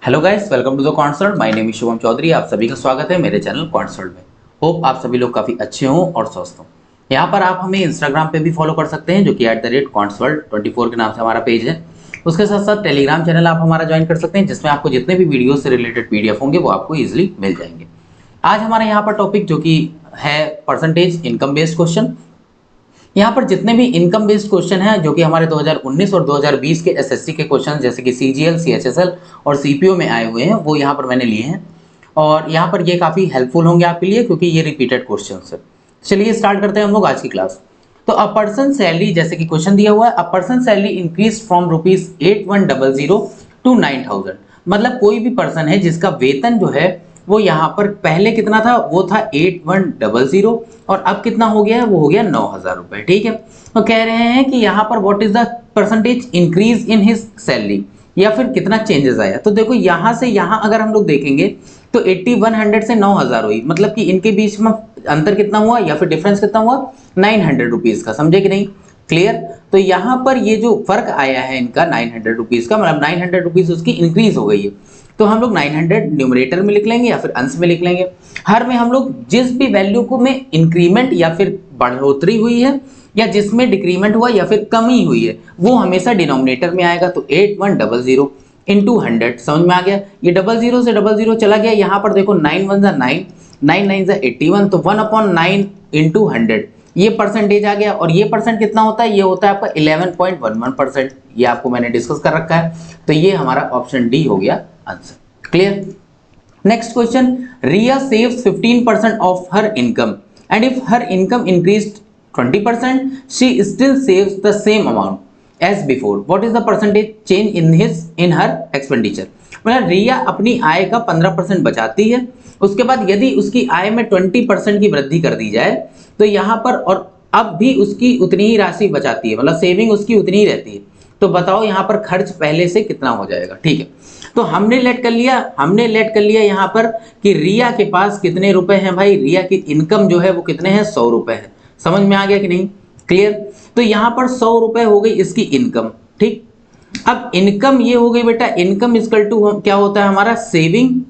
Hello guys, welcome to the concert. My name is Shubham Chaudhary. आप सभी का स्वागत है मेरे चैनल कॉन्सर्ट में। होप आप सभी लोग काफ़ी अच्छे हों और स्वस्थ हों। यहाँ पर आप हमें इंस्टाग्राम पे भी फॉलो कर सकते हैं, जो कि @consult24 के नाम से हमारा पेज है। उसके साथ साथ टेलीग्राम चैनल आप हमारा ज्वाइन कर सकते हैं, जिसमें आपको जितने भी वीडियो से रिलेटेड PDF होंगे वो आपको ईजिली मिल जाएंगे। आज हमारे यहाँ पर टॉपिक जो कि है परसेंटेज इनकम बेस्ड क्वेश्चन। यहाँ पर जितने भी इनकम बेस्ड क्वेश्चन हैं जो कि हमारे 2019 और 2020 के SSC के क्वेश्चन जैसे कि CGL, CHSL और CPO में आए हुए हैं, वो यहाँ पर मैंने लिए हैं और यहाँ पर ये काफ़ी हेल्पफुल होंगे आपके लिए, क्योंकि ये रिपीटेड क्वेश्चन है। चलिए स्टार्ट करते हैं हम लोग आज की क्लास। तो अ पर्सन सैलरी, जैसे कि क्वेश्चन दिया हुआ है, a person salary increase from ₹8100 to 9000। मतलब कोई भी पर्सन है जिसका वेतन जो है वो यहाँ पर पहले कितना था, वो था 8100 और अब कितना हो गया है, वो हो गया 9000 रुपए। ठीक है, तो कह रहे हैं कि यहाँ पर what is the percentage increase in his salary, या फिर कितना चेंजेस आया। तो देखो यहाँ से यहाँ अगर हम लोग देखेंगे तो 8100 से 9000 हुई, मतलब कि इनके बीच में अंतर कितना हुआ या फिर डिफरेंस कितना हुआ, 900 रुपीज का। समझे कि नहीं? क्लियर? तो यहाँ पर ये जो फर्क आया है इनका 900 रुपीज का, मतलब 900 रुपीज उसकी इंक्रीज हो गई है। तो हम लोग 900 न्यूमरेटर में लिख लेंगे या फिर अंश में लिख लेंगे। हर में हम लोग जिस भी वैल्यू को में इंक्रीमेंट या फिर बढ़ोतरी हुई है या जिसमें डिक्रीमेंट हुआ या फिर कमी हुई है, वो हमेशा डिनोमिनेटर में आएगा। तो 8100 इंटू 100, समझ में आ गया? ये 00 से 00 चला गया। यहाँ पर देखो 9 1 9, 9 9 81, तो 1/9 इंटू 100 ये परसेंटेज आ गया। और ये परसेंट कितना होता है, ये होता है आपका 11.11%। ये आपको मैंने डिस्कस कर रखा है। तो ये हमारा ऑप्शन डी हो गया answer. Clear? Next question, Riya saves 15% of her income and if her income increased 20% she still saves the same amount as before. What is the percentage change in her expenditure. मतलब रिया अपनी आय का 15% बचाती है, उसके बाद यदि उसकी आय में 20% की वृद्धि कर दी जाए तो यहाँ पर, और अब भी उसकी उतनी ही राशि बचाती है, मतलब सेविंग उसकी उतनी ही रहती है। तो बताओ यहाँ पर खर्च पहले से कितना हो जाएगा। ठीक है, तो हमने लेट कर लिया यहाँ पर कि रिया के पास कितने रुपए हैं। भाई रिया की इनकम जो है वो कितने हैं, 100 रुपए है। समझ में आ गया कि नहीं? क्लियर? तो यहाँ पर 100 रुपए हो गई इसकी इनकम। ठीक, अब इनकम ये हो गई बेटा, इनकम इक्वल टू क्या होता है हमारा, सेविंग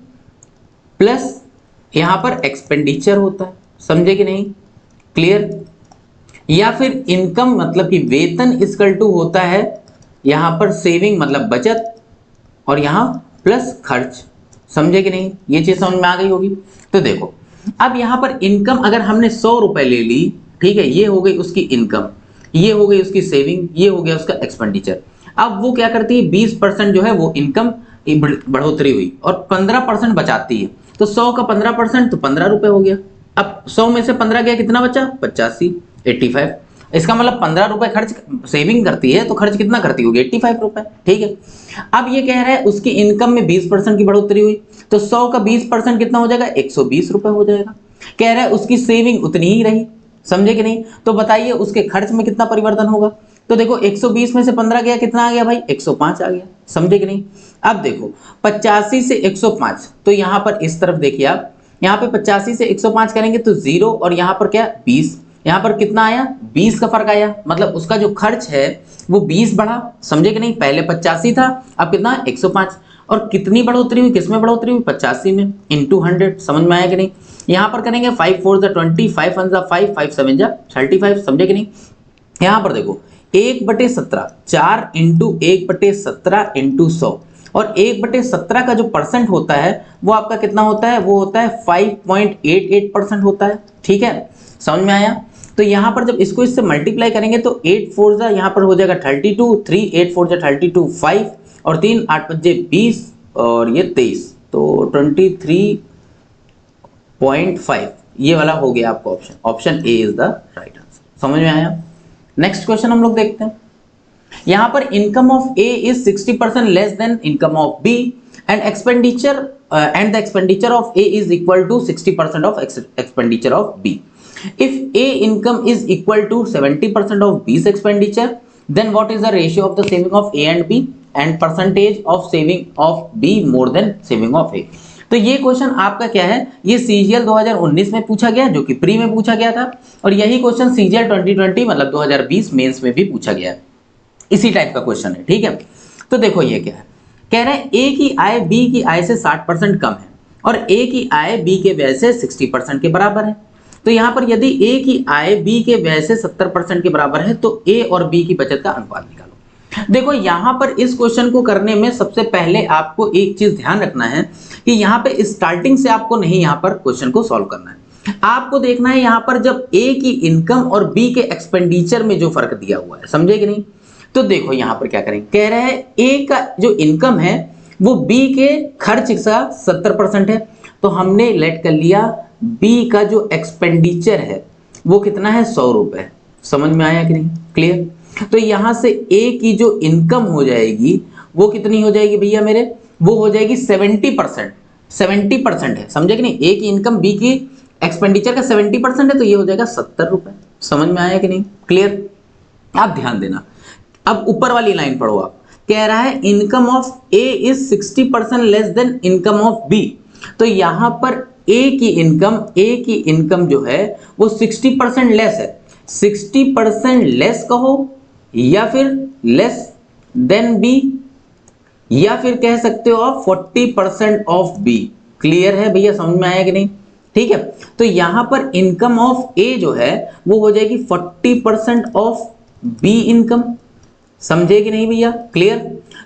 प्लस यहाँ पर एक्सपेंडिचर होता है। समझे कि नहीं? क्लियर? या फिर इनकम मतलब कि वेतन इक्वल टू होता है यहाँ पर सेविंग मतलब बचत, और यहाँ प्लस खर्च। समझे कि नहीं? ये चीज समझ में आ गई होगी। तो देखो अब यहाँ पर इनकम अगर हमने 100 रुपए ले ली, ठीक है, ये हो गई उसकी इनकम, ये हो गई उसकी सेविंग, ये हो गया उसका एक्सपेंडिचर। अब वो क्या करती है, 20% जो है वो इनकम बढ़ोतरी हुई और 15% बचाती है। तो 100 का 15%, तो 15 रुपए हो गया। अब 100 में से 15 गया, कितना बचा, 85, 85। इसका मतलब 15 रुपए खर्च सेविंग करती है, तो खर्च कितना करती होगी, 85 रुपए। ठीक है, अब ये कह रहा है उसकी इनकम में 20% की बढ़ोतरी हुई, तो 100 का 20% कितना हो जाएगा, 120 रुपए हो जाएगा। कह रहा है उसकी सेविंग उतनी ही रही। समझे कि नहीं? तो बताइए उसके खर्च में कितना परिवर्तन होगा। तो देखो 120 में से 15 गया, कितना आ गया भाई, 105 आ गया। समझे कि नहीं? अब देखो 85 से 105, तो यहाँ पर इस तरफ देखिए आप, यहाँ पे 85 से 105 करेंगे तो 0, और यहाँ पर क्या, 20। यहाँ पर कितना आया, 20 का फर्क आया, मतलब उसका जो खर्च है वो 20 बढ़ा। समझे कि नहीं? पहले 85 था, अब कितना, 105। और कितनी बढ़ोतरी हुई, किसमें बढ़ोतरी हुई, 85 में, इंटू 100। समझ में आया कि नहीं? यहाँ पर करेंगे 5 4 20, 5 1 5, 5 7 35। समझे कि नहीं? यहाँ पर देखो 1/17, 4 इंटू 1/17 इंटू 100, और 1/17 का जो परसेंट होता है वो आपका कितना होता है, वो होता है 5.88% होता है। ठीक है, समझ में आया? तो यहाँ पर जब इसको इससे मल्टीप्लाई करेंगे तो 8 4 जा यहाँ पर हो जाएगा 32, 3 8 4 जा 32, 5 और 3 8 5 20 और ये 23, तो 23.5 ये वाला हो गया आपका option. Option A is the right answer. समझ में आया? नेक्स्ट क्वेश्चन हम लोग देखते हैं। यहाँ पर income of A is 60% less than income of B and expenditure and the expenditure of A is equal to 60% of expenditure of B. If A income is equal to 70% of B's expenditure, then what is the ratio of the saving of A and B and percentage of saving of B more than saving of A? तो ये question आपका क्या है, ये CGL 2019 में पूछा गया, जो कि प्री में पूछा गया था, और यही क्वेश्चन CGL 2020 मतलब 2020 मेंस में भी पूछा गया है। इसी टाइप का क्वेश्चन है। ठीक है, तो देखो ये क्या है, कह रहे हैं ए की आय बी की आय से 60% कम है और ए की आय बी के व्यय से 60% के बराबर है। तो यहाँ पर यदि ए की आय बी के व्यय से 70% के बराबर है तो ए और बी की बचत का अनुपात निकालो। देखो यहाँ पर इस क्वेश्चन को करने में सबसे पहले आपको एक चीज ध्यान रखना है कि यहाँ पे स्टार्टिंग से आपको नहीं यहाँ पर क्वेश्चन को सॉल्व करना है। आपको देखना है यहाँ पर जब ए की इनकम और बी के एक्सपेंडिचर में जो फर्क दिया हुआ है, समझे कि नहीं। तो देखो यहाँ पर क्या करेंगे, कह रहे हैं ए का जो इनकम है वो बी के खर्च का 70% है, तो हमने लेट कर लिया बी का जो एक्सपेंडिचर है वो कितना है 100 रुपए। समझ में आया कि नहीं, क्लियर। तो यहां से ए की जो इनकम हो जाएगी वो कितनी हो जाएगी भैया मेरे, वो हो जाएगी 70%। 70% है, समझे कि नहीं। ए की इनकम बी की एक्सपेंडिचर का 70% है, तो ये हो जाएगा 70 रुपए। समझ में आया कि नहीं, क्लियर। आप ध्यान देना, अब ऊपर वाली लाइन पढ़ो आप। कह रहा है income of A is 60% less than income of B. तो यहां पर ए की इनकम जो है वो 60% लेस है। 60% लेस कहो या फिर लेस देन बी, या फिर कह सकते हो आप 40% ऑफ बी। क्लियर है भैया, समझ में आया कि नहीं, ठीक है। तो यहां पर इनकम ऑफ ए जो है वो हो जाएगी 40% ऑफ बी इनकम। समझे कि नहीं भैया, क्लियर।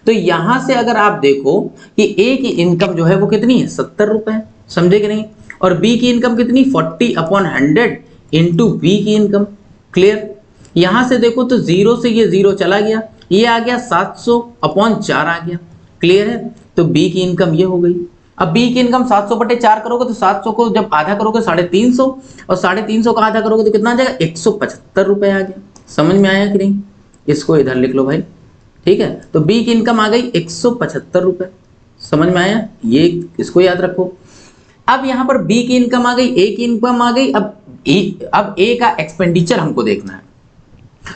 तो यहां से अगर आप देखो कि ए की इनकम जो है वो कितनी है 70 रुपए, समझे कि नहीं, और बी की इनकम कितनी 40/100 इंटू बी की इनकम। क्लियर। यहां से देखो तो जीरो से ये जीरो चला गया, ये आ गया 700/4 आ गया। क्लियर है। तो बी की इनकम ये हो गई। अब बी की इनकम 700/4 करोगे तो 700 को जब आधा करोगे 350, और 350 का आधा करोगे तो कितना आ जाएगा 175 रुपए आ गया। समझ में आया कि नहीं, इसको इधर लिख लो भाई, ठीक है। तो बी की इनकम आ गई 175 रुपए। समझ में आया, ये इसको याद रखो। अब यहां पर बी की इनकम आ गई, ए की इनकम आ गई। अब ए का एक्सपेंडिचर हमको देखना है।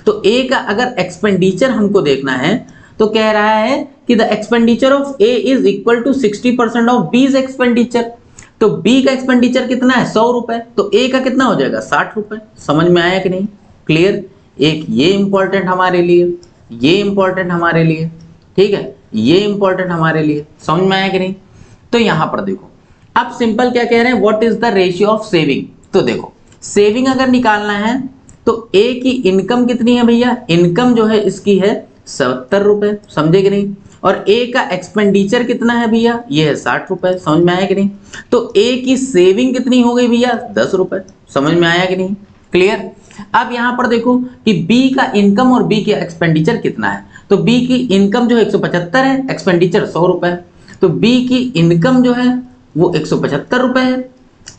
तो ए का अगर एक्सपेंडिचर हमको देखना है तो कह रहा है कि the expenditure of A is equal to 60% of B's expenditure. तो बी का एक्सपेंडिचर कितना है 100 रुपए, तो ए का कितना हो जाएगा 60 रुपए। समझ में आया कि नहीं, क्लियर। एक ये इंपॉर्टेंट हमारे लिए, ये इंपॉर्टेंट हमारे लिए, ठीक है, ये इंपॉर्टेंट हमारे लिए। समझ में आया कि नहीं। तो यहां पर देखो, अब सिंपल क्या कह रहे हैं, what is the ratio of saving. तो देखो सेविंग अगर निकालना है तो ए की इनकम कितनी है भैया, इनकम जो है इसकी है 70 रुपए। समझे कि नहीं। और ए का एक्सपेंडिचर कितना है भैया, ये है 60 रुपए। समझ में आया कि नहीं। तो ए की सेविंग कितनी हो गई भैया 10 रुपए। समझ में आया कि नहीं, क्लियर। अब यहां पर देखो कि बी का इनकम और बी का एक्सपेंडिचर कितना है। तो बी की इनकम जो है 175 है, एक्सपेंडिचर 100 रुपए है। तो बी की इनकम जो है वो 175 रुपए है,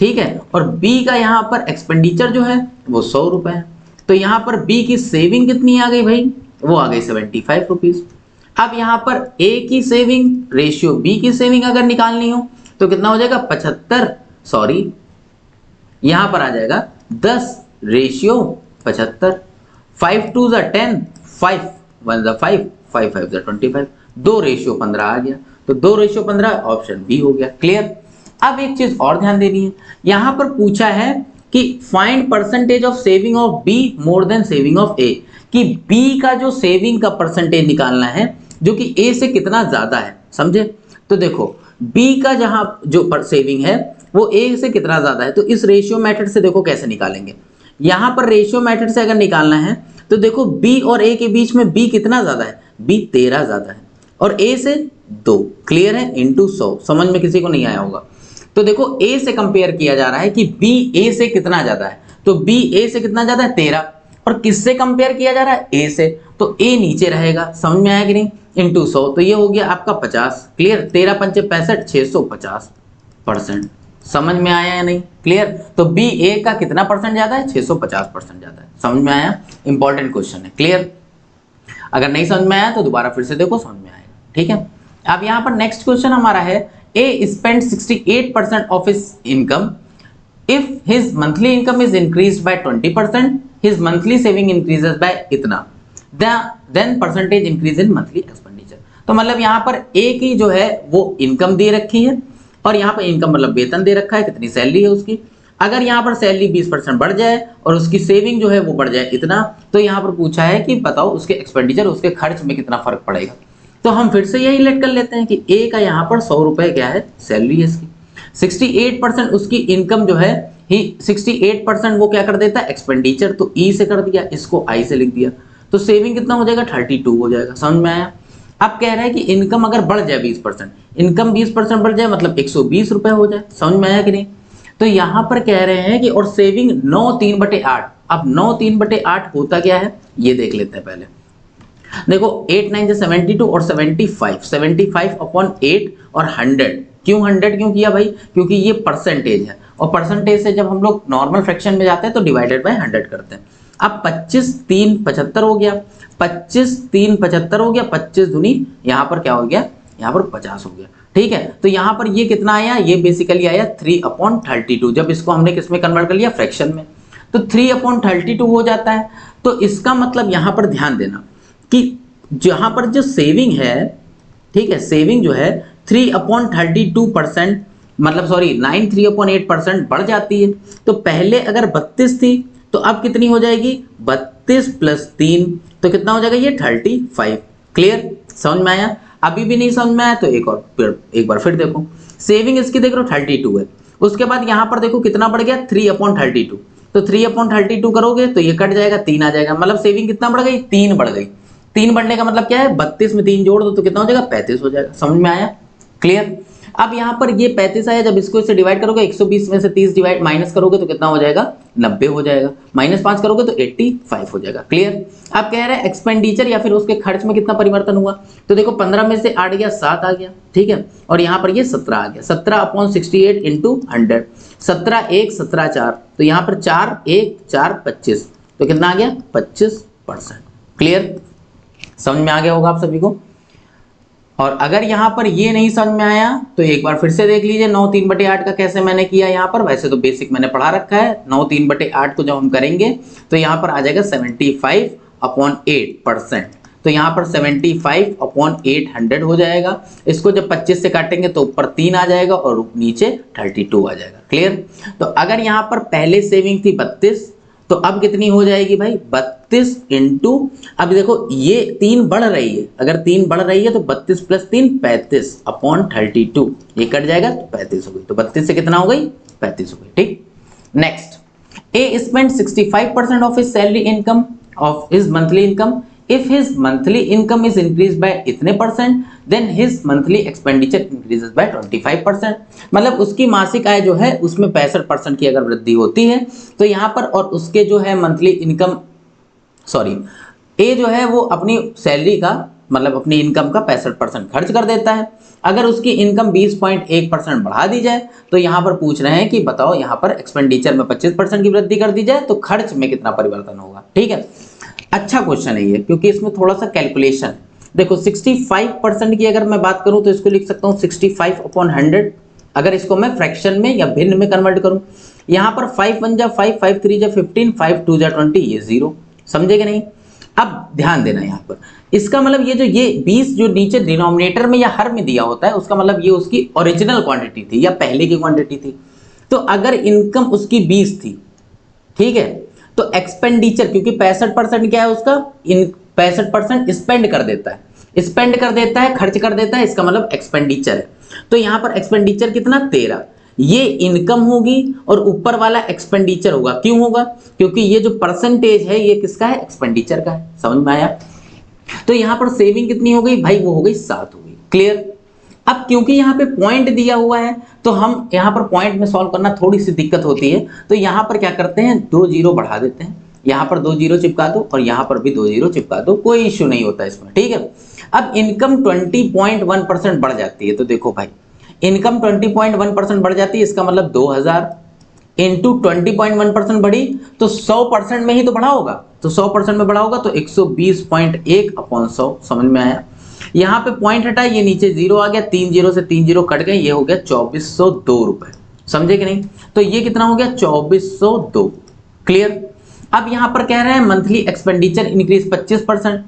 ठीक है, और बी का यहां पर एक्सपेंडिचर जो है वो 100 रुपए है। तो यहां पर बी की सेविंग कितनी आ गई भाई, वो आ गई 75 रुपीज। अब यहां पर ए की सेविंग रेशियो बी की सेविंग अगर निकालनी हो तो कितना हो जाएगा 75, सॉरी यहां पर आ जाएगा 10 रेशियो 75। 5 2 ज़ा 10, 5 1 ज़ा 5, 5 5 ज़ा 25, 2 रेशियो 15 आ गया। तो 2 रेशियो 15 ऑप्शन बी हो गया। क्लियर। अब एक चीज और ध्यान देनी है, यहां पर पूछा है कि find percentage of saving of B more than saving of A, कि बी का जो सेविंग का परसेंटेज निकालना है जो कि ए से कितना ज्यादा है। समझे। तो देखो बी का जहां जो सेविंग है वो ए से कितना ज्यादा है, तो इस रेशियो मेथड से देखो कैसे निकालेंगे। यहां पर रेशियो मेथड से अगर निकालना है तो देखो बी और ए के बीच में बी कितना ज्यादा है, बी 13 ज्यादा है और ए से 2। क्लियर है, इंटू 100। समझ में किसी को नहीं आया होगा। तो देखो ए से कंपेयर किया जा रहा है कि बी ए से कितना ज्यादा है, तो बी ए से कितना ज्यादा है 13, और किससे कंपेयर किया जा रहा है ए से, तो ए नीचे रहेगा। समझ में आया कि नहीं, इंटू 100, तो ये हो गया आपका 50। क्लियर। 13 पंचे 65, 650%। समझ में आया या नहीं, क्लियर। तो बी ए का कितना परसेंट ज्यादा है, 650% ज्यादा है। समझ में आया, इंपॉर्टेंट क्वेश्चन है। क्लियर। अगर नहीं समझ में आया तो दोबारा फिर से देखो, समझ में आएगा। ठीक है। अब यहाँ पर नेक्स्ट क्वेश्चन हमारा है, A spend 68% of his income, if his monthly income is increased by 20%, his monthly saving increases by इतना, then percentage increase in monthly expenditure. तो मतलब यहाँ पर ए की जो है वो इनकम दे रखी है, और यहाँ पर इनकम मतलब वेतन दे रखा है, कितनी सैलरी है उसकी। अगर यहाँ पर सैलरी 20% बढ़ जाए और उसकी सेविंग जो है वो बढ़ जाए इतना, तो यहाँ पर पूछा है कि बताओ उसके एक्सपेंडिचर, उसके खर्च में कितना फर्क पड़ेगा। तो हम फिर से यही लेट कर लेते हैं कि ए का यहाँ पर 100 रुपए क्या है, सैलरी है इसकी। 68% उसकी इनकम जो है ही 68% वो क्या कर देता है, एक्सपेंडिचर, तो ई से कर दिया, इसको आई से लिख दिया, तो सेविंग कितना हो जाएगा, 32 हो जाएगा। समझ में आया? अब कह रहा है कि इनकम अगर बढ़ जाए 20%, इनकम 20% बढ़ जाए मतलब 120 रुपए हो जाए। समझ में आया कि नहीं? तो यहां पर कह रहे हैं कि और सेविंग 9/3/8। अब 9/3/8 होता क्या है ये देख लेते हैं पहले। देखो 8 9 से 72 और 75 अपॉन 8 और 100। क्यों 100 क्यों किया भाई? क्योंकि ये परसेंटेज है और परसेंटेज से जब हम लोग नॉर्मल फ्रैक्शन में जाते हैं तो डिवाइडेड बाय 100 करते हैं। अब 25 3 75 हो गया, 25 3 75 हो गया, 25 दूनी यहाँ पर क्या हो गया, यहाँ पर 50 हो गया। ठीक है, तो यहाँ पर ये कितना आया, ये बेसिकली आया 3/32। जब इसको हमने किस में कन्वर्ट कर लिया, फ्रैक्शन में, तो 3/32 हो जाता है। तो इसका मतलब यहाँ पर ध्यान देना कि जहां पर जो सेविंग है, ठीक है, सेविंग जो है 3/32%, मतलब सॉरी 93/8% बढ़ जाती है। तो पहले अगर 32 थी तो अब कितनी हो जाएगी, 32 + 3, तो कितना हो जाएगा ये 35। क्लियर? समझ में आया? अभी भी नहीं समझ में आया तो एक बार फिर देखो। सेविंग इसकी देख लो 32 है, उसके बाद यहां पर देखो कितना बढ़ गया, 3/32। तो 3/32 करोगे तो ये कट जाएगा, 3 आ जाएगा, मतलब सेविंग कितना बढ़ गई, 3 बढ़ गई। 3 बढ़ने का मतलब क्या है, 32 में 3 जोड़ दो तो कितना हो जाएगा, 35 हो जाएगा। समझ में आया? क्लियर? अब यहाँ पर ये 35 आया, जब इसको इससे डिवाइड करोगे, 120 में से 30 डिवाइड माइनस करोगे तो कितना हो जाएगा, 90 हो जाएगा, -5 करोगे तो 85 हो जाएगा। क्लियर? अब कह रहे हैं एक्सपेंडिचर या फिर उसके खर्च में कितना परिवर्तन हुआ, तो देखो 15 में से 8 गया, 7 आ गया। ठीक है, और यहाँ पर ये 17 आ गया, 17/68 × 100, 17 1 17 4, तो यहाँ पर 4 1 4 25, तो कितना आ गया, 25%। क्लियर? समझ में आ गया होगा आप सभी को। और अगर यहां पर ये नहीं समझ में आया तो एक बार फिर से देख लीजिए 9/3/8 का कैसे मैंने किया। यहाँ पर वैसे तो बेसिक मैंने पढ़ा रखा है, 9/3/8 को जब हम करेंगे तो यहाँ पर आ जाएगा 75/8%। तो यहाँ पर 75/800 हो जाएगा। इसको जब 25 से काटेंगे तो ऊपर 3 आ जाएगा और नीचे 32 आ जाएगा। क्लियर? तो अगर यहाँ पर पहले सेविंग थी 32, तो अब कितनी हो जाएगी भाई, 32 इंटू, अब देखो ये 3 बढ़ रही है, अगर 3 बढ़ रही है तो 32 + 3 35/32, ये कट जाएगा तो 35 हो गई, तो 32 से कितना हो गई, 35 हो गई। ठीक, next, A spend 65% of his salary income of his monthly income, if his monthly income is increased by इतने %, then his monthly expenditure increases by 25%। मतलब उसकी मासिक आय जो है उसमें 65% की अगर वृद्धि होती है तो यहाँ पर, और उसके जो है मंथली इनकम, सॉरी, ए जो है वो अपनी सैलरी का मतलब अपनी इनकम का 65% खर्च कर देता है। अगर उसकी इनकम 20.1% बढ़ा दी जाए तो यहाँ पर पूछ रहे हैं कि बताओ यहाँ पर एक्सपेंडिचर में 25% की वृद्धि कर दी जाए तो खर्च में कितना परिवर्तन होगा। ठीक है, अच्छा क्वेश्चन है ये, क्योंकि इसमें थोड़ा सा कैलकुलेशन। देखो 65% की अगर मैं बात करूं तो इसको लिख सकता हूं 65/100। अगर इसको मैं फ्रैक्शन में या भिन्न में कन्वर्ट करूं, यहां पर 5 1 जा 5, 5 3 जा 15, 5 2 जा 20, ये 0। समझे कि नहीं? अब ध्यान देना यहाँ पर, इसका मतलब ये जो ये 20 जो नीचे डिनोमिनेटर में या हर में दिया होता है उसका मतलब ये उसकी ओरिजिनल क्वांटिटी थी या पहले की क्वांटिटी थी। तो अगर इनकम उसकी 20 थी, ठीक है, तो एक्सपेंडिचर, क्योंकि 65% क्या है उसका, इन 65% स्पेंड कर देता है, स्पेंड कर देता है, खर्च कर देता है, इसका मतलब एक्सपेंडिचर है। तो यहाँ पर एक्सपेंडिचर कितना, 13, ये इनकम होगी और ऊपर वाला एक्सपेंडिचर होगा। क्यों होगा? क्योंकि ये जो परसेंटेज है ये किसका है, एक्सपेंडिचर का है। समझ में आया? तो यहाँ पर सेविंग कितनी हो गई भाई, वो हो गई 7 हो गई। क्लियर? अब क्योंकि यहाँ पे पॉइंट दिया हुआ है तो हम यहाँ पर पॉइंट में सॉल्व करना थोड़ी सी दिक्कत होती है, तो यहाँ पर क्या करते हैं, 2 0 बढ़ा देते हैं, यहाँ पर 2 0 चिपका दो और यहाँ पर भी 2 0 चिपका दो, कोई इश्यू नहीं होता इसमें। ठीक है, अब इनकम 20.1% बढ़ जाती है, तो देखो भाई इनकम 20.1% बढ़ जाती है, इसका मतलब 2000 इंटू 20.1% बढ़ी तो 100% में ही तो बढ़ा होगा, तो 100% में बढ़ा होगा तो 120.1/100। समझ में आया? यहाँ पे पॉइंट हटा, ये नीचे 0 आ गया, 3 0 से 3 0 कट गए, ये हो गया 2402 रुपए। समझे कि नहीं? तो ये कितना हो गया, 2402। क्लियर? अब यहाँ पर कह रहे हैं मंथली एक्सपेंडिचर इंक्रीज 25%।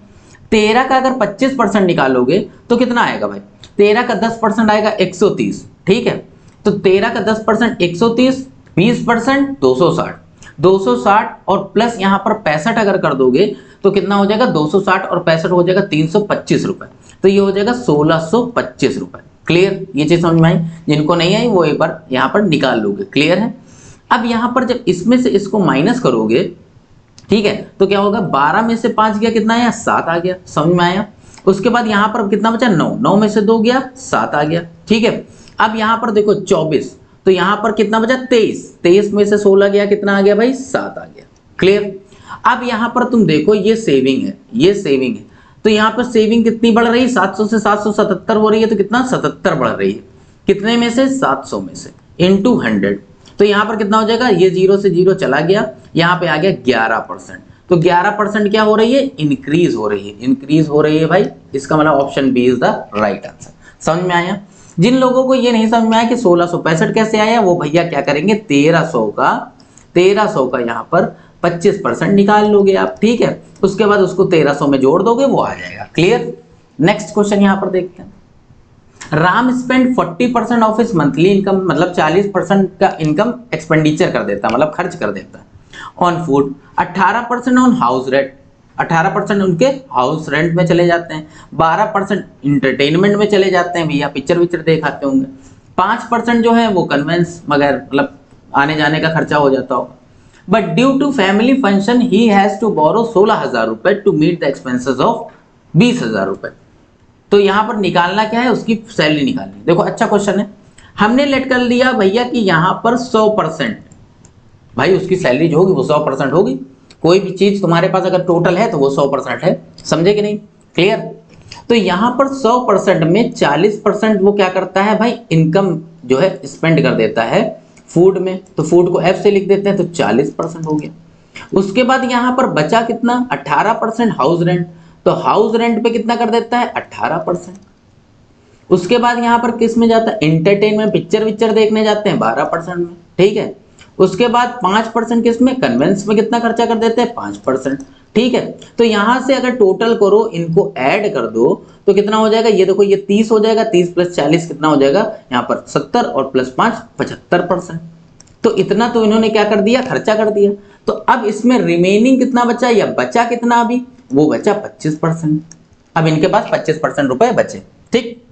13 का अगर 25% निकालोगे तो कितना आएगा भाई, 13 का 10% आएगा 130। ठीक है, तो 13 का 10% 130, 20% 260, 260 और प्लस यहाँ पर 65 अगर कर दोगे तो कितना हो जाएगा, 260 और 65 हो जाएगा 325 रुपए। तो तो ये हो जाएगा 1625 रुपए। क्लियर, ये चीज समझ में आई? जिनको नहीं आई वो एक बार यहाँ पर निकाल लोगे। क्लियर है? अब यहाँ पर जब इसमें से इसको माइनस करोगे, ठीक है, तो क्या होगा, 12 में से 5 गया, कितना आया, 7 आ गया। समझ में आया? उसके बाद यहाँ पर कितना बचा, 9, 9 में से 2 गया, 7 आ गया। ठीक है, अब यहाँ पर देखो 24, तो यहाँ पर कितना बचा, 23, 23 में से 16 गया, कितना आ गया भाई, 7 आ गया। क्लियर? अब यहाँ पर तुम देखो ये सेविंग है, ये सेविंग है, तो यहाँ पर सेविंग कितनी बढ़ रही है, 700 से 777 हो रही है, तो कितना, 77 बढ़ रही है। कितने में से, 700 में से, इंटू 100, तो यहाँ पर कितना हो जाएगा, ये 0 से 0 चला गया, यहाँ पे आ गया 11%। तो 11% क्या हो रही है, इंक्रीज हो रही है, इंक्रीज हो रही है भाई। इसका मतलब option B is the right answer. समझ में आया? जिन लोगों को ये नहीं समझ में आया कि 1665 कैसे आया, वो भैया क्या करेंगे, 1300 का यहाँ पर 25% निकाल लोगे आप। ठीक है, उसके बाद उसको 1300 में जोड़ दोगे, वो आ जाएगा। क्लियर? नेक्स्ट क्वेश्चन यहाँ पर देखते हैं। Ram spend 40% of his monthly income, मतलब 40% का इनकम एक्सपेंडिचर कर देता है, मतलब खर्च कर देता है on food. 18% on house rent, 18% उनके हाउस रेंट में चले जाते हैं। 12% इंटरटेनमेंट में चले जाते हैं, भैया पिक्चर विक्चर देखाते होंगे। 5% जो है वो कन्वेंस वगैरह, मतलब आने जाने का खर्चा हो जाता होगा। But due to family function he has to borrow 16,000 रुपए to meet the expenses of 20,000 रुपए। तो यहाँ पर निकालना क्या है, उसकी सैलरी निकालनी। देखो अच्छा क्वेश्चन है, हमने लेट कर लिया भैया कि यहाँ पर 100%, भाई उसकी सैलरी जो होगी वो 100% होगी। कोई भी चीज तुम्हारे पास अगर टोटल है तो वो 100% है, समझे कि नहीं? क्लियर? तो यहाँ पर 100% में 40% वो क्या करता है भाई, इनकम जो है स्पेंड कर देता है फूड में, तो फूड को F से लिख देते हैं, तो 40% हो गया। उसके बाद यहाँ पर बचा कितना, 18% हाउस रेंट, तो हाउस रेंट पे कितना कर देता है, 18%। उसके बाद यहाँ पर किस में जाता है, एंटरटेनमेंट, पिक्चर विक्चर देखने जाते हैं, 12% में। ठीक है, उसके बाद 5% किस में, कन्वेंस में कितना खर्चा कर देते हैं, 5%। ठीक है, तो यहां से अगर टोटल करो, इनको ऐड कर दो, तो कितना हो जाएगा, ये देखो ये 30 हो जाएगा, 30 प्लस 40 कितना हो जाएगा, यहाँ पर 70 और प्लस 5 75%। तो इतना तो इन्होंने क्या कर दिया, खर्चा कर दिया। तो अब इसमें रिमेनिंग कितना बचा, या बचा कितना, अभी वो बचा 25%। अब इनके पास 25% रुपए बचे। ठीक,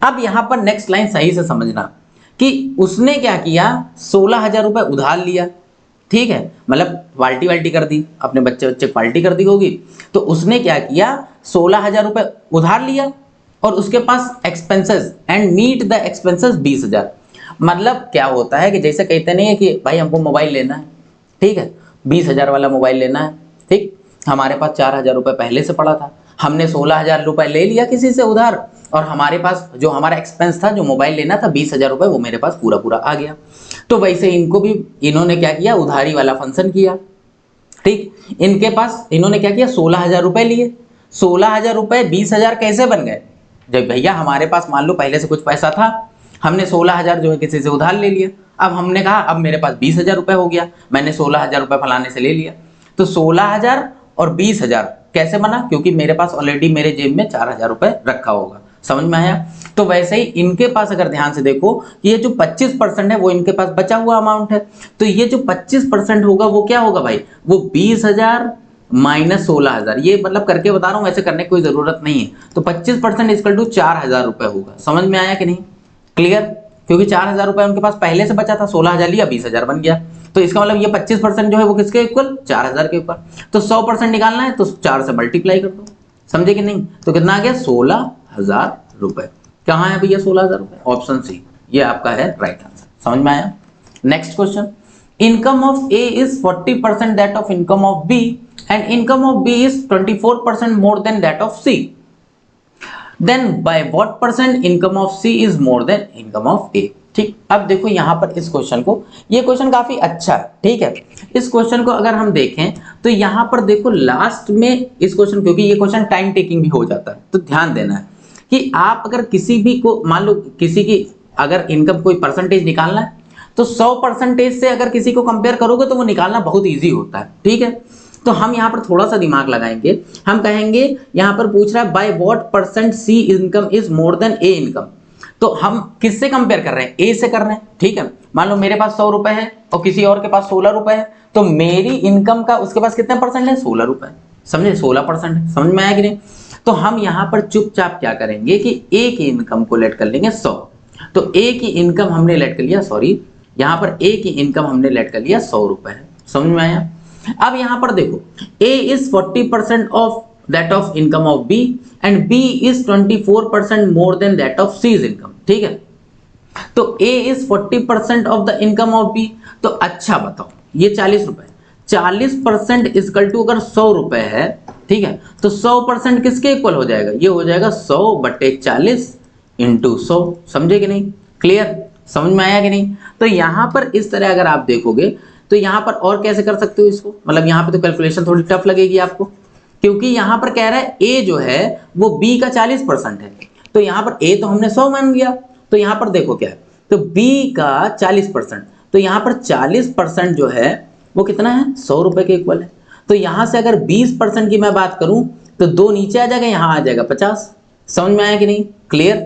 अब यहां पर नेक्स्ट लाइन सही से समझना कि उसने क्या किया, 16,000 रुपए उधार लिया। ठीक है, मतलब पार्टी वाल्टी कर दी, अपने बच्चे बच्चे पार्टी कर दी होगी, तो उसने क्या किया, 16,000 रुपए उधार लिया, और उसके पास expenses and meet the expenses 20,000। मतलब क्या होता है कि जैसे कहते नहीं है कि भाई हमको मोबाइल लेना है, ठीक है, 20,000 वाला मोबाइल लेना है। ठीक, हमारे पास 4,000 रुपए पहले से पड़ा था, हमने 16,000 रुपए ले लिया किसी से उधार, और हमारे पास जो हमारा एक्सपेंस था, जो मोबाइल लेना था 20,000 रुपए, वो मेरे पास पूरा पूरा आ गया। तो वैसे इनको भी इन्होंने क्या किया, उधारी वाला फंक्शन किया। ठीक, इनके पास इन्होंने क्या किया, 16,000 रुपए लिए। 16,000 रुपए 20,000 कैसे बन गए, जब भैया हमारे पास मान लो पहले से कुछ पैसा था, हमने 16,000 जो है किसी से उधार ले लिया। अब हमने कहा अब मेरे पास 20,000 रुपए हो गया, मैंने 16,000 रुपए फलाने से ले लिया। तो 16,000 और 20,000 कैसे बना, क्योंकि मेरे पास ऑलरेडी मेरे जेब में 4,000 रुपए रखा होगा। समझ में आया? तो वैसे ही इनके पास अगर ध्यान से देखो, ये जो 25% है वो इनके पास बचा हुआ अमाउंट है, तो ये जो 25% होगा वो क्या होगा भाई, वो 20,000 माइनस 16,000। ये मतलब करके बता रहा हूँ, ऐसे करने की कोई जरूरत नहीं है। तो 25% इक्वल टू 4,000 रुपए होगा। समझ में आया कि नहीं? क्लियर? क्योंकि 4,000 रुपए उनके पास पहले से बचा था, 16,000 लिया, 20,000 बन गया। तो इसका मतलब ये 25% जो है वो किसके इक्वल, 4,000 के ऊपर। तो 100% निकालना है तो 4 से मल्टीप्लाई कर दो। समझे कि नहीं? तो कितना आ गया, 16,000 रुपए। कहाँ है भैया 16,000 रुपए, ऑप्शन सी, ये आपका है राइट आंसर। समझ में आया? Next question, income of A is 40% that of income of B and income of B is 24% more than that of C, then by what percent income of C is more than income of A. ठीक, अब देखो यहां पर इस question को, ये question काफी अच्छा है। ठीक है, इस क्वेश्चन को अगर हम देखें तो यहां पर देखो लास्ट में इस क्वेश्चन, क्योंकि ये क्वेश्चन टाइम टेकिंग भी हो जाता है, तो ध्यान देना है कि आप अगर किसी भी को, मान लो किसी की अगर इनकम कोई परसेंटेज निकालना है, तो 100% से अगर किसी को कंपेयर करोगे तो वो निकालना बहुत ईजी होता है। ठीक है, तो हम यहाँ पर थोड़ा सा दिमाग लगाएंगे, हम कहेंगे यहाँ पर पूछ रहा है by what percent C income is more than A income, तो हम किससे कंपेयर कर रहे हैं, ए से कर रहे हैं। ठीक है, मान लो मेरे पास 100 रुपए है और किसी और के पास 16 रुपए है, तो मेरी इनकम का उसके पास कितने परसेंट है, 16 रुपए। समझे, 16%। समझ में आया कि नहीं? तो हम यहाँ पर चुपचाप क्या करेंगे कि ए की इनकम को लेट कर लेंगे 100। तो ए की इनकम हमने लेट कर लिया, सॉरी यहाँ पर ए की इनकम हमने लेट कर लिया 100 रुपए है। समझ में आया? अब यहाँ पर देखो A is 40% of that of income of B and B is 24% more than that of C's income. ठीक है, तो A is 40% of the income of B। तो अच्छा बताओ, ये 40 रुपए, 40% इक्वल टू अगर 100 रुपए है, ठीक है, तो 100% किसके इक्वल हो जाएगा? ये हो जाएगा 100/40 इंटू 100। समझे कि नहीं? क्लियर? समझ में आया कि नहीं? तो यहां पर इस तरह अगर आप देखोगे तो यहां पर और कैसे कर सकते हो इसको, मतलब यहां पे तो कैलकुलेशन थोड़ी टफ लगेगी आपको, क्योंकि यहां पर कह रहा है A जो है वो B का 40% है। तो यहां पर A तो हमने 100 मान लिया, तो यहां पर देखो क्या है, तो B का 40%, तो यहां पर 40% जो है वो कितना है? 100 रुपए के इक्वल है। तो यहां से अगर 20% की मैं बात करूं तो 2 नीचे आ जाएगा, यहां आ जाएगा 50। समझ में आया कि नहीं? क्लियर?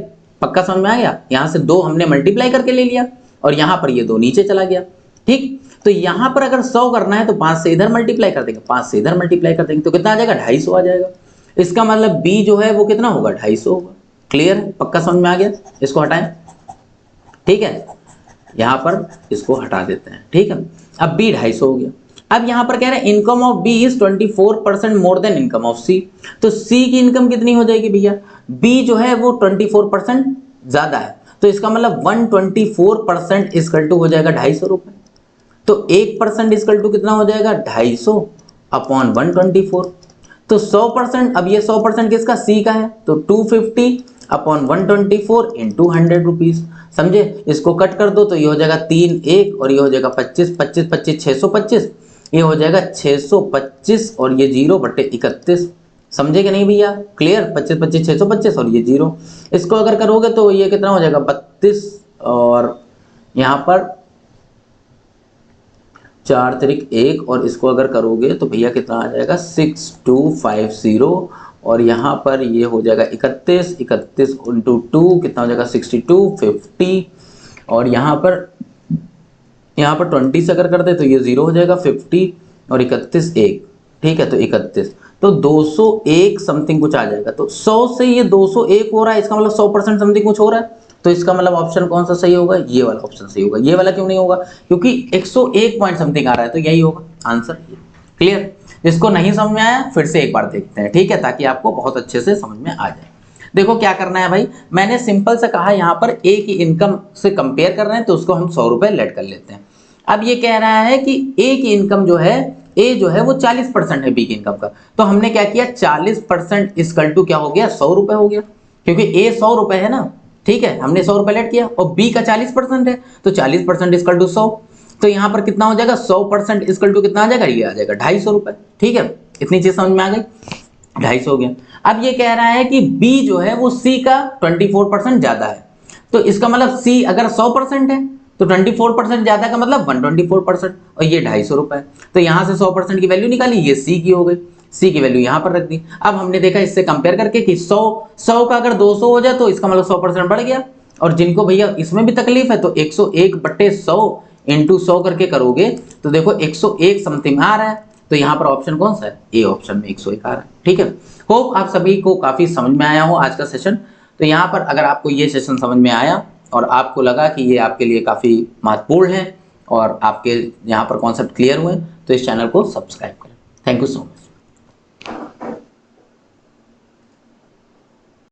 पक्का समझ में आ गया? यहां से 2 हमने मल्टीप्लाई करके ले लिया और यहां पर ये 2 नीचे चला गया। ठीक, तो यहां पर अगर 100 करना है तो 5 से इधर मल्टीप्लाई कर देंगे, 5 से इधर मल्टीप्लाई कर देंगे, तो कितना आ जाएगा? 250 आ जाएगा। इसका मतलब B जो है वो कितना होगा? 250 होगा। क्लियर है? पक्का समझ में आ गया? इसको हटाएं। ठीक है, यहां पर इसको हटा देते हैं। ठीक है, अब B 250 हो गया। अब यहां पर कह रहे हैं income of B is 24% more than income of C। तो C की इनकम कितनी हो जाएगी भैया? B जो है वो 24% ज्यादा है, तो इसका मतलब 124% इक्वल टू हो जाएगा 250 रुपए। तो 1% इक्वल टू कितना हो जाएगा? 250 अपॉन 124। तो 100%, अब ये 100% किसका? C का है, तो 250 अपॉन 124 इंटू 100 रुपीज। समझे? इसको कट कर दो तो ये हो जाएगा 3 1 और ये हो जाएगा 25 25 25 625, ये हो जाएगा 625 और ये 0/31। समझे कि नहीं भैया? क्लियर? 25 25 625 और ये 0, इसको अगर करोगे तो ये कितना हो जाएगा? 32 और यहाँ पर 4 तिरिक 1 और इसको अगर करोगे तो भैया कितना आ जाएगा? 6250 और यहाँ पर ये हो जाएगा 31 31 इंटू 2 कितना हो जाएगा? 62 50 और यहाँ पर 20 से अगर कर दे तो ये 0 हो जाएगा 50 और 31 1। ठीक है, तो 31 तो 201 समथिंग कुछ आ जाएगा। तो 100 से ये 201 हो रहा है, इसका मतलब 100% समथिंग कुछ हो रहा है। तो इसका मतलब ऑप्शन कौन सा सही होगा? ये वाला ऑप्शन सही होगा। ये वाला क्यों नहीं होगा? क्योंकि 101 पॉइंट समथिंग आ रहा है, तो यही होगा आंसर। क्लियर? जिसको नहीं समझ में आया फिर से एक बार देखते हैं, ठीक है, ताकि आपको बहुत अच्छे से समझ में आ जाए। देखो क्या करना है भाई, मैंने सिंपल से कहा यहाँ पर ए की इनकम से कंपेयर कर रहे हैं तो उसको हम 100 रुपए लेट कर लेते हैं। अब ये कह रहा है कि ए की इनकम जो है, ए जो है वो 40% है बी की इनकम का, तो हमने क्या किया? 40% इक्वल टू क्या हो गया? 100 रुपए हो गया, क्योंकि ए 100 रुपए है ना। ठीक है, हमने 100 रुपए लेट किया और बी का 40% है, तो 40% इक्वल टू 100। तो यहाँ पर कितना हो जाएगा? 100% इक्वल टू कितना आ जाएगा? ये आ जाएगा 250 रुपए। ठीक है, इतनी चीज समझ में आ गई? 250 हो गया। अब ये कह रहा है कि बी जो है वो सी का 24% ज्यादा है, तो इसका मतलब सी अगर 100% है तो 24% ज्यादा का मतलब 124% और ये 250 रुपए है। तो यहां से 100% की वैल्यू निकाली, ये सी की हो गई, सी की वैल्यू यहां पर रख दी। अब हमने देखा इससे कंपेयर करके कि 100 का अगर 200 हो जाए तो इसका मतलब 100% बढ़ गया, और जिनको भैया इसमें भी तकलीफ है तो 101/100 इंटू 100 करके करोगे तो देखो 101 समथिंग आ रहा है। तो यहाँ पर ऑप्शन कौन सा है? ए ऑप्शन में 101 आ रहा है। ठीक है, होप आप सभी को काफी समझ में आया हो आज का सेशन। तो यहाँ पर अगर आपको ये सेशन समझ में आया और आपको लगा कि ये आपके लिए काफी महत्वपूर्ण है और आपके यहाँ पर कॉन्सेप्ट क्लियर हुए तो इस चैनल को सब्सक्राइब करें। Thank you so much.